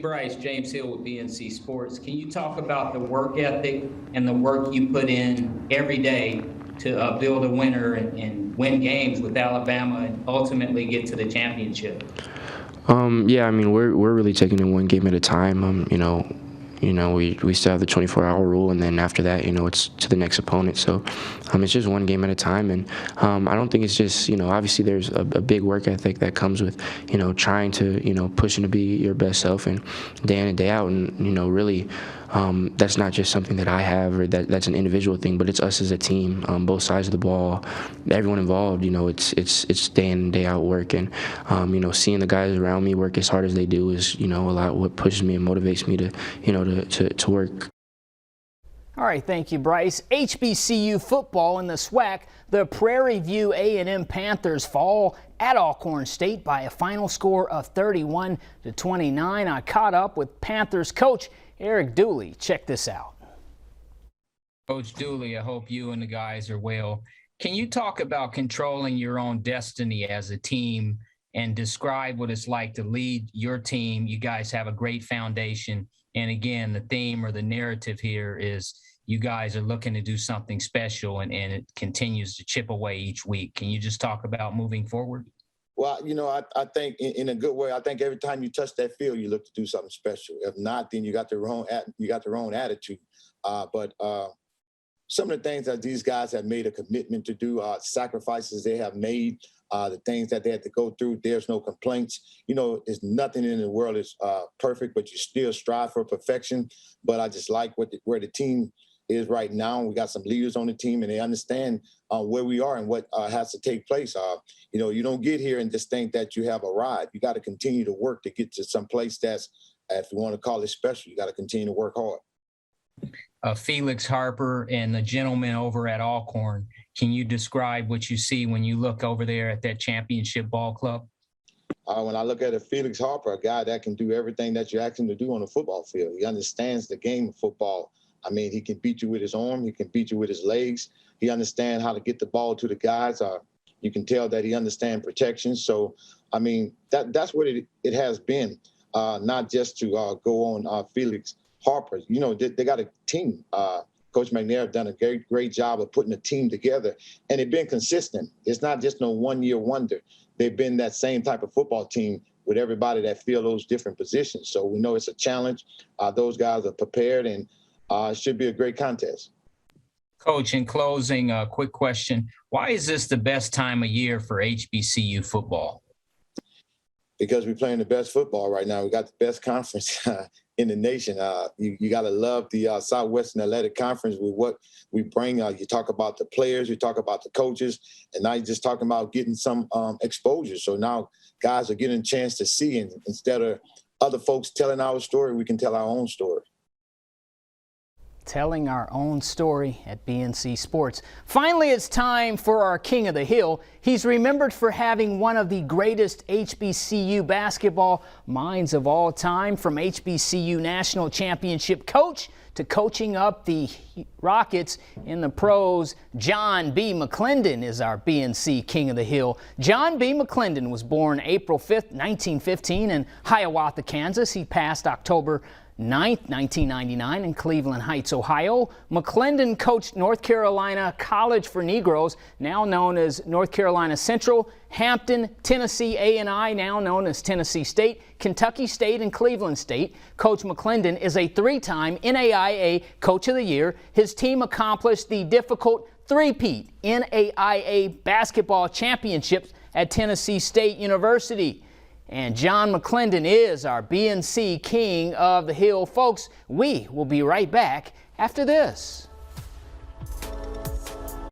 Bryce, James Hill with BNC Sports. Can you talk about the work ethic and the work you put in every day to build a winner and win games with Alabama and ultimately get to the championship? Yeah, I mean, we're really taking it one game at a time. We still have the 24-hour rule, and then after that, it's to the next opponent. So, it's just one game at a time, and I don't think it's just, obviously there's a big work ethic that comes with, trying to, pushing to be your best self and day in and day out, and really. That's not just something that I have or that's an individual thing, but it's us as a team, both sides of the ball, everyone involved. It's day in and day out work, and seeing the guys around me work as hard as they do is a lot what pushes me and motivates me to work. All right, thank you, Bryce. HBCU football in the Swac. The Prairie View A&M Panthers fall at Alcorn State by a final score of 31-29. I caught up with Panthers coach Eric Dooley. Check this out. Coach Dooley, I hope you and the guys are well. Can you talk about controlling your own destiny as a team and describe what it's like to lead your team? You guys have a great foundation. And again, the theme or the narrative here is you guys are looking to do something special, and it continues to chip away each week. Can you just talk about moving forward? Well, I think in a good way. I think every time you touch that field, you look to do something special. If not, then you got the wrong attitude. But some of the things that these guys have made a commitment to do, sacrifices they have made, the things that they had to go through, there's no complaints. There's nothing in the world is perfect, but you still strive for perfection. But I just like where the team is right now. We got some leaders on the team, and they understand where we are and what has to take place. You don't get here and just think that you have arrived. You got to continue to work to get to some place that's, if you want to call it special, you got to continue to work hard. Felix Harper and the gentleman over at Alcorn, can you describe what you see when you look over there at that championship ball club? When I look at Felix Harper, a guy that can do everything that you ask him to do on the football field. He understands the game of football. I mean, he can beat you with his arm. He can beat you with his legs. He understands how to get the ball to the guys. You can tell that he understands protection. So, I mean, that's what it has been, not just to go on Felix Harper. They got a team. Coach McNair have done a great job of putting a team together, and they've been consistent. It's not just no one-year wonder. They've been that same type of football team with everybody that fill those different positions. So we know it's a challenge. Those guys are prepared, and it should be a great contest. Coach, in closing, a quick question. Why is this the best time of year for HBCU football? Because we're playing the best football right now. We got the best conference in the nation. You got to love the Southwestern Athletic Conference with what we bring. You talk about the players, you talk about the coaches, and now you're just talking about getting some exposure. So now guys are getting a chance to see, and instead of other folks telling our story, we can tell our own story. Telling our own story at BNC Sports. Finally, it's time for our King of the Hill. He's remembered for having one of the greatest HBCU basketball minds of all time, from HBCU national championship coach to coaching up the Rockets in the pros. John B. Mcclendon is our BNC King of the Hill. John B. Mcclendon was born April 5th, 1915 in Hiawatha, Kansas. He passed October 9th, 1999 in Cleveland Heights, Ohio. Mcclendon coached North Carolina College for Negroes, now known as North Carolina Central, Hampton, Tennessee A&I, now known as Tennessee State, Kentucky State, and Cleveland State. Coach Mcclendon is a three-time NAIA Coach of the Year. His team accomplished the difficult three-peat NAIA basketball championships at Tennessee State University. And John Mcclendon is our BNC King of the Hill. Folks, we will be right back after this.